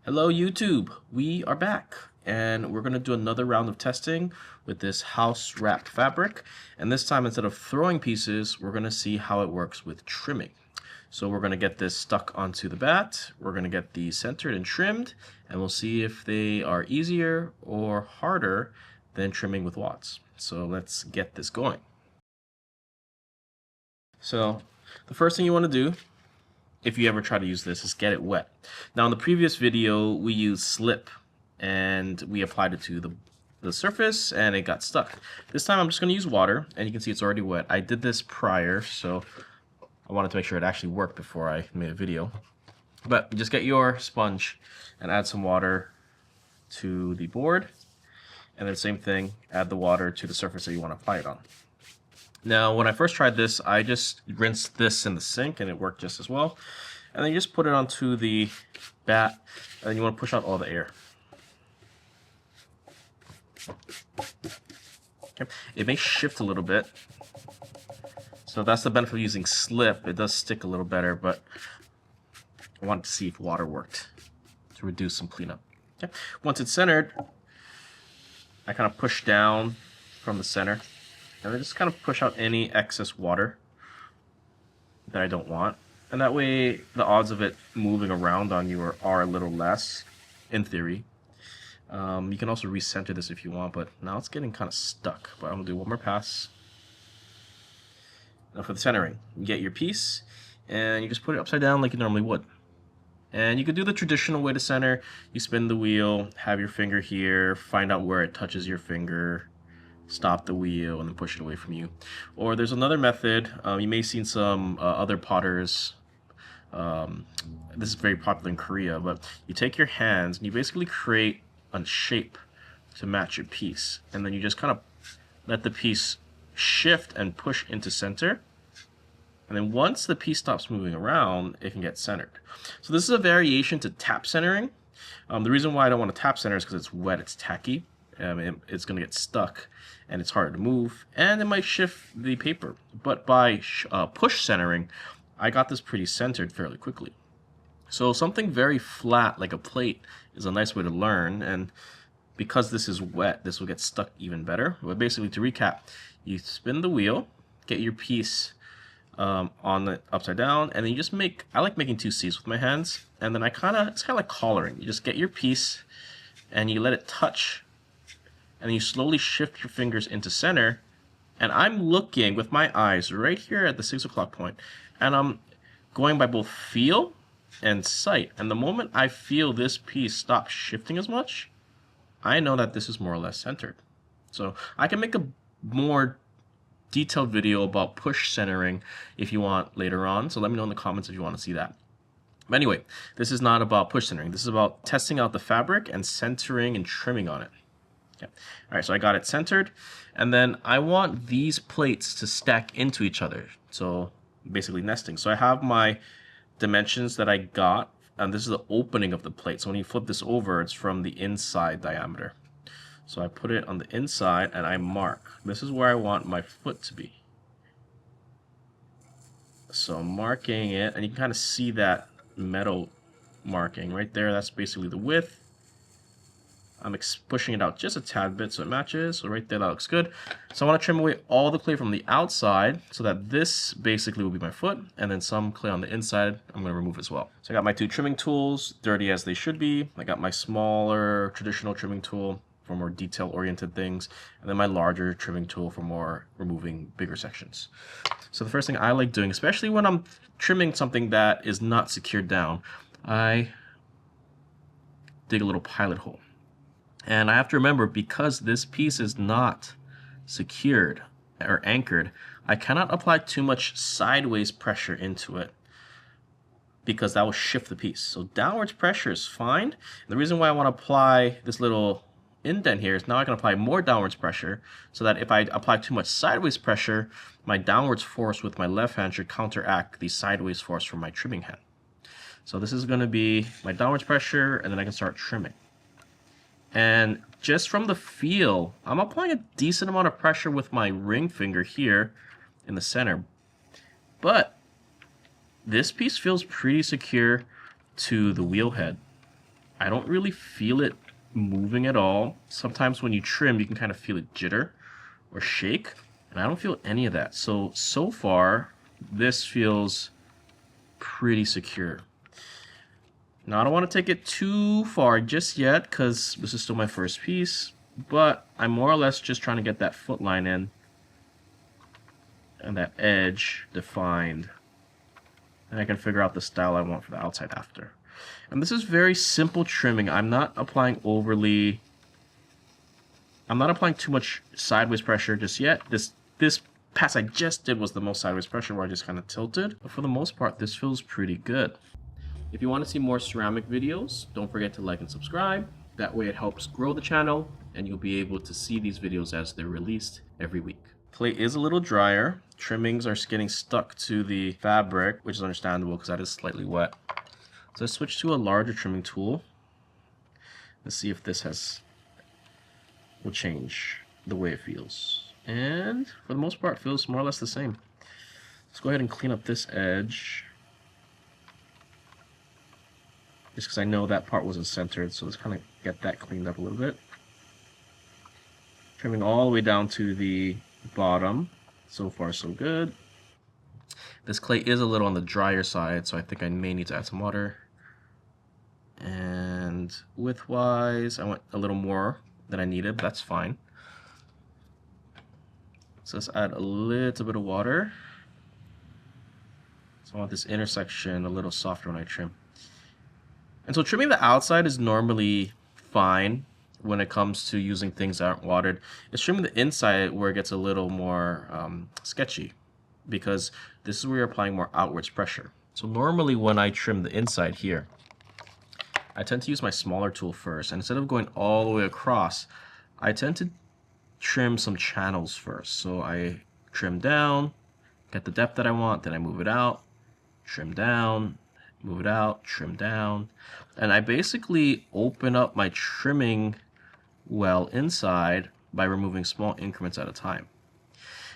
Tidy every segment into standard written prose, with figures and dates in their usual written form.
Hello YouTube, we are back and we're going to do another round of testing with this house wrapped fabric, and this time instead of throwing pieces we're going to see how it works with trimming. So we're going to get this stuck onto the bat, we're going to get these centered and trimmed, and we'll see if they are easier or harder than trimming with wads. So let's get this going. So the first thing you want to do, if you ever try to use this, is get it wet. Now in the previous video we used slip and we applied it to the surface and it got stuck. This time I'm just going to use water, and you can see it's already wet. I did this prior, so I wanted to make sure it actually worked before I made a video. But just get your sponge and add some water to the board, and then same thing, add the water to the surface that you want to apply it on. Now, when I first tried this, I just rinsed this in the sink and it worked just as well. And then you just put it onto the bat, and then you want to push out all the air. Okay. It may shift a little bit. So that's the benefit of using slip. It does stick a little better, but I wanted to see if water worked to reduce some cleanup. Okay. Once it's centered, I kind of push down from the center. And then just kind of push out any excess water that I don't want. And that way the odds of it moving around on you are a little less, in theory. You can also recenter this if you want, but now it's getting kind of stuck. But I'm going to do one more pass. Now for the centering, you get your piece and you just put it upside down like you normally would. And you could do the traditional way to center. You spin the wheel, have your finger here, find out where it touches your finger, stop the wheel, and then push it away from you. Or there's another method. You may have seen some other potters. This is very popular in Korea, but you take your hands and you basically create a shape to match your piece, and then you just kind of let the piece shift and push into center, and then once the piece stops moving around, it can get centered. So this is a variation to tap centering. The reason why I don't want to tap center is because it's wet, it's tacky. It's going to get stuck and it's hard to move, and it might shift the paper. But by push centering, I got this pretty centered fairly quickly. So something very flat like a plate is a nice way to learn, and because this is wet, this will get stuck even better. But basically, to recap, you spin the wheel, get your piece on the upside down, and then you just make, I like making two C's with my hands, and then it's kind of like collaring. You just get your piece and you let it touch, and then you slowly shift your fingers into center, and I'm looking with my eyes right here at the 6 o'clock point, and I'm going by both feel and sight, and the moment I feel this piece stop shifting as much, I know that this is more or less centered. So I can make a more detailed video about push centering if you want later on, so let me know in the comments if you want to see that. But anyway, this is not about push centering. This is about testing out the fabric and centering and trimming on it. Okay. All right, so I got it centered, and then I want these plates to stack into each other, so basically nesting. So I have my dimensions that I got, and this is the opening of the plate. So when you flip this over, it's from the inside diameter. So I put it on the inside and I mark. This is where I want my foot to be. So I'm marking it, and you can kind of see that metal marking right there. That's basically the width. I'm pushing it out just a tad bit so it matches. So right there, that looks good. So I want to trim away all the clay from the outside so that this basically will be my foot, and then some clay on the inside I'm going to remove as well. So I got my two trimming tools, dirty as they should be. I got my smaller traditional trimming tool for more detail-oriented things, and then my larger trimming tool for more removing bigger sections. So the first thing I like doing, especially when I'm trimming something that is not secured down, I dig a little pilot hole. And I have to remember, because this piece is not secured or anchored, I cannot apply too much sideways pressure into it, because that will shift the piece. So downwards pressure is fine. And the reason why I want to apply this little indent here is now I can apply more downwards pressure, so that if I apply too much sideways pressure, my downwards force with my left hand should counteract the sideways force from my trimming hand. So this is going to be my downwards pressure, and then I can start trimming. And just from the feel, I'm applying a decent amount of pressure with my ring finger here in the center. But this piece feels pretty secure to the wheel head. I don't really feel it moving at all. Sometimes when you trim, you can kind of feel it jitter or shake, and I don't feel any of that. So far, this feels pretty secure. Now, I don't want to take it too far just yet because this is still my first piece, but I'm more or less just trying to get that foot line in and that edge defined. And I can figure out the style I want for the outside after. And this is very simple trimming. I'm not applying too much sideways pressure just yet. This pass I just did was the most sideways pressure where I just kind of tilted. But for the most part, this feels pretty good. If you want to see more ceramic videos, don't forget to like and subscribe. That way it helps grow the channel and you'll be able to see these videos as they're released every week. Clay is a little drier. Trimmings are getting stuck to the fabric, which is understandable because that is slightly wet. So I switched to a larger trimming tool. Let's see if this will change the way it feels. And for the most part, it feels more or less the same. Let's go ahead and clean up this edge. Just because I know that part wasn't centered, so let's kind of get that cleaned up a little bit. Trimming all the way down to the bottom. So far, so good. This clay is a little on the drier side, so I think I may need to add some water. And width-wise, I went a little more than I needed, but that's fine. So let's add a little bit of water. So I want this intersection a little softer when I trim. And so trimming the outside is normally fine when it comes to using things that aren't watered. It's trimming the inside where it gets a little more sketchy, because this is where you're applying more outwards pressure. So normally when I trim the inside here, I tend to use my smaller tool first, and instead of going all the way across, I tend to trim some channels first. So I trim down, get the depth that I want, then I move it out, trim down, move it out, trim down, and I basically open up my trimming well inside by removing small increments at a time.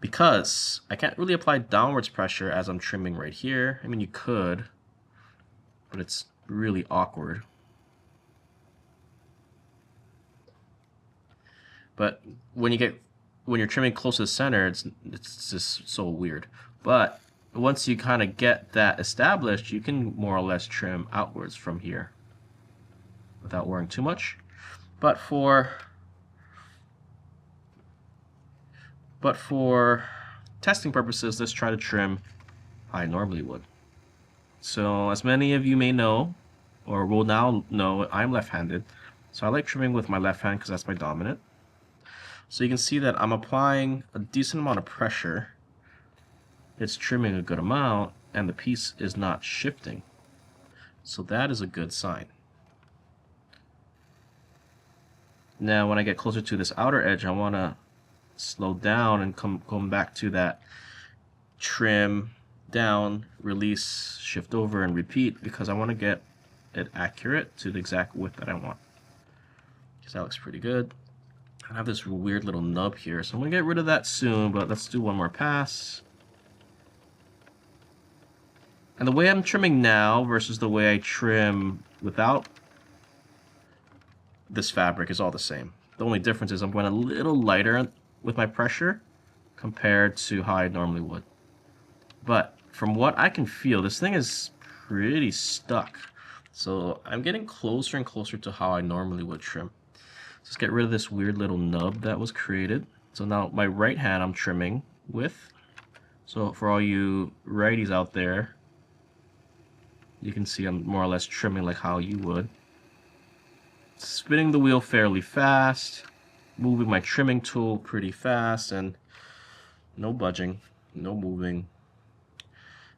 Because I can't really apply downwards pressure as I'm trimming right here. I mean, you could, but it's really awkward. But when you're trimming close to the center, it's just so weird. But once you kind of get that established, you can more or less trim outwards from here without worrying too much. But for testing purposes, let's try to trim how I normally would. So as many of you may know, or will now know, I'm left-handed. So I like trimming with my left hand because that's my dominant. So you can see that I'm applying a decent amount of pressure. It's trimming a good amount, and the piece is not shifting. So that is a good sign. Now when I get closer to this outer edge, I want to slow down and come back to that trim down, release, shift over, and repeat, because I want to get it accurate to the exact width that I want. Because that looks pretty good. I have this weird little nub here, so I'm going to get rid of that soon, but let's do one more pass. And the way I'm trimming now versus the way I trim without this fabric is all the same. The only difference is I'm going a little lighter with my pressure compared to how I normally would. But from what I can feel, this thing is pretty stuck. So I'm getting closer and closer to how I normally would trim. Let's get rid of this weird little nub that was created. So now my right hand I'm trimming with. So for all you righties out there, you can see I'm more or less trimming like how you would. Spinning the wheel fairly fast, moving my trimming tool pretty fast, and no budging, no moving.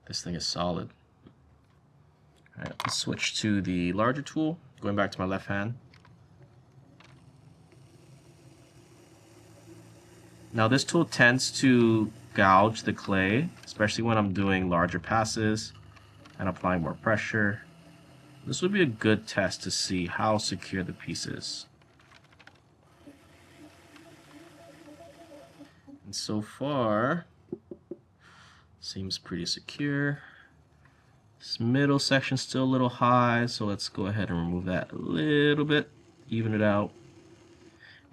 This thing is solid. All right, let's switch to the larger tool, going back to my left hand. Now this tool tends to gouge the clay, especially when I'm doing larger passes and applying more pressure. This would be a good test to see how secure the piece is. And so far, seems pretty secure. This middle section's still a little high, so let's go ahead and remove that a little bit, even it out.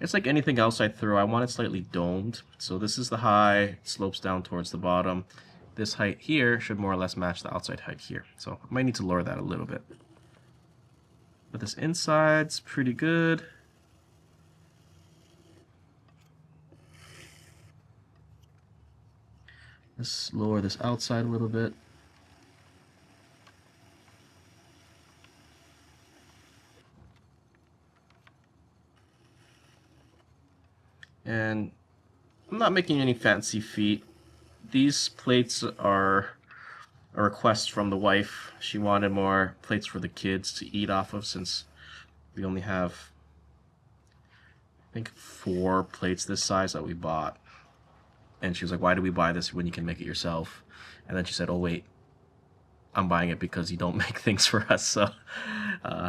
It's like anything else I throw, I want it slightly domed. So this is the high, it slopes down towards the bottom. This height here should more or less match the outside height here. So I might need to lower that a little bit. But this inside's pretty good. Let's lower this outside a little bit. And I'm not making any fancy feet. These plates are a request from the wife. She wanted more plates for the kids to eat off of since we only have, I think, 4 plates this size that we bought. And she was like, why do we buy this when you can make it yourself? And then she said, oh wait, I'm buying it because you don't make things for us. So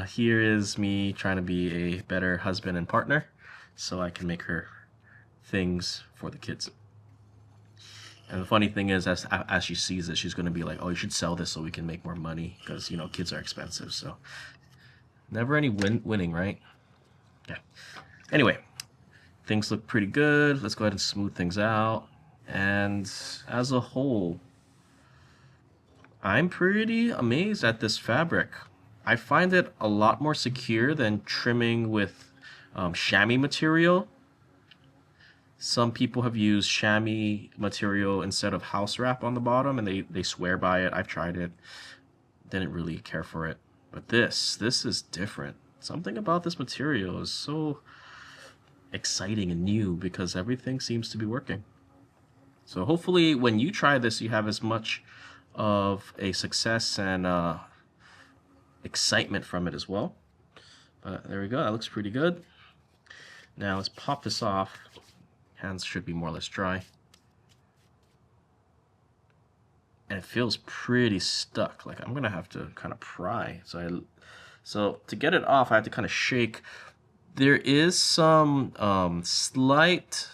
here is me trying to be a better husband and partner so I can make her things for the kids. And the funny thing is, as she sees it, she's going to be like, oh, you should sell this so we can make more money because, you know, kids are expensive. So never any winning, right? Yeah. Anyway, things look pretty good. Let's go ahead and smooth things out. And as a whole, I'm pretty amazed at this fabric. I find it a lot more secure than trimming with chamois material. Some people have used chamois material instead of house wrap on the bottom, and they swear by it. I've tried it. Didn't really care for it. But this is different. Something about this material is so exciting and new because everything seems to be working. So hopefully when you try this, you have as much of a success and excitement from it as well. But there we go. That looks pretty good. Now let's pop this off. Hands should be more or less dry. And it feels pretty stuck. Like I'm gonna have to kind of pry. So to get it off, I have to kind of shake. There is some slight,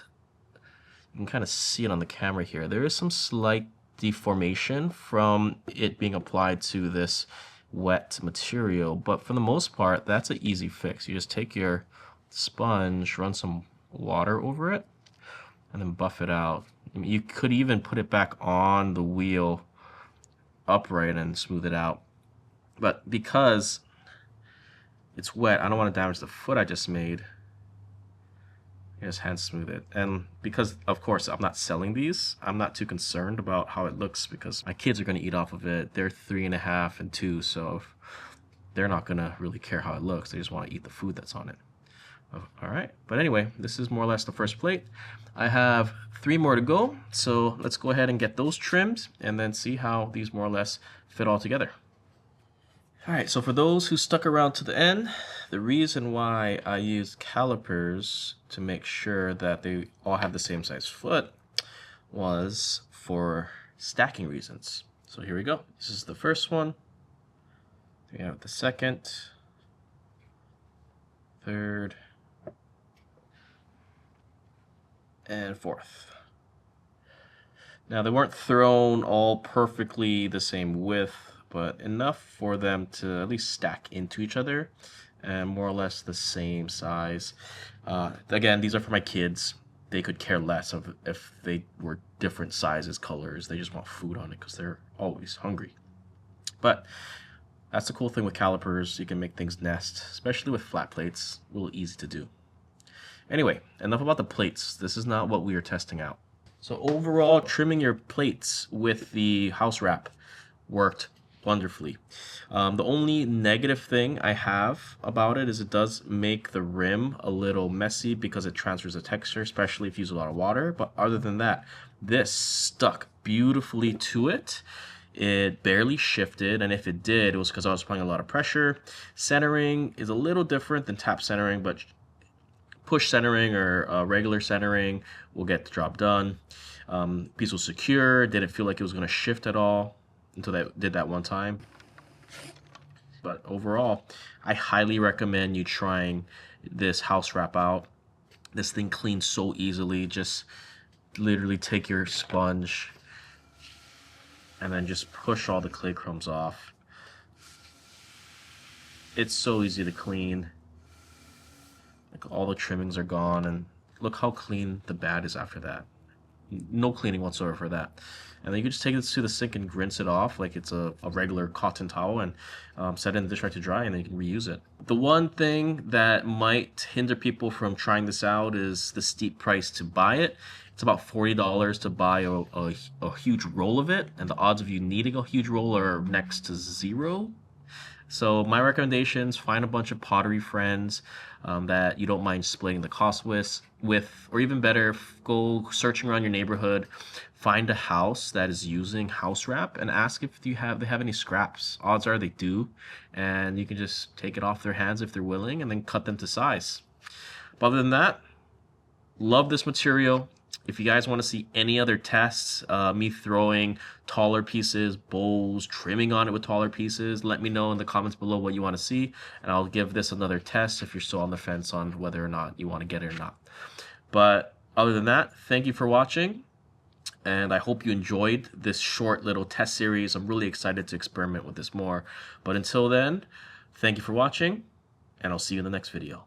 you can kind of see it on the camera here. There is some slight deformation from it being applied to this wet material, but for the most part, that's an easy fix. You just take your sponge, run some water over it, and then buff it out. I mean, you could even put it back on the wheel upright and smooth it out. But because it's wet, I don't want to damage the foot I just made. I just hand smooth it. And because, of course, I'm not selling these, I'm not too concerned about how it looks because my kids are going to eat off of it. They're 3.5 and 2, so they're not going to really care how it looks. They just want to eat the food that's on it. All right, but anyway, this is more or less the first plate. I have 3 more to go, so let's go ahead and get those trimmed and then see how these more or less fit all together. All right, so for those who stuck around to the end, the reason why I used calipers to make sure that they all have the same size foot was for stacking reasons. So here we go. This is the first one. We have the second, third, and fourth. Now they weren't thrown all perfectly the same width, but enough for them to at least stack into each other and more or less the same size. Again, these are for my kids. They could care less of if they were different sizes, colors. They just want food on it because they're always hungry. But that's the cool thing with calipers. You can make things nest, especially with flat plates. A little easy to do. Anyway, enough about the plates. This is not what we are testing out. So overall, trimming your plates with the house wrap worked wonderfully. The only negative thing I have about it is it does make the rim a little messy because it transfers the texture, especially if you use a lot of water. But other than that, this stuck beautifully to it. It barely shifted, and if it did, it was because I was applying a lot of pressure. Centering is a little different than tap centering, but push centering or regular centering will get the job done. Piece was secure, didn't feel like it was going to shift at all until I did that one time. But overall, I highly recommend you trying this house wrap out. This thing cleans so easily. Just literally take your sponge and then just push all the clay crumbs off. it's so easy to clean. Like all the trimmings are gone, and look how clean the bad is after that. No cleaning whatsoever for that. And then you can just take this to the sink and rinse it off like it's a regular cotton towel, and set it in the dish rack to dry, and then you can reuse it. The one thing that might hinder people from trying this out is the steep price to buy it. It's about $40 to buy a huge roll of it, and the odds of you needing a huge roll are next to zero. So my recommendations: find a bunch of pottery friends that you don't mind splitting the cost with, or even better, go searching around your neighborhood, find a house that is using house wrap, and ask if they have any scraps. Odds are they do, and you can just take it off their hands if they're willing, and then cut them to size. But other than that, love this material. If you guys want to see any other tests, me throwing taller pieces, bowls, trimming on it with taller pieces, let me know in the comments below what you want to see, and I'll give this another test if you're still on the fence on whether or not you want to get it or not. But other than that, thank you for watching, and I hope you enjoyed this short little test series. I'm really excited to experiment with this more. But until then, thank you for watching, and I'll see you in the next video.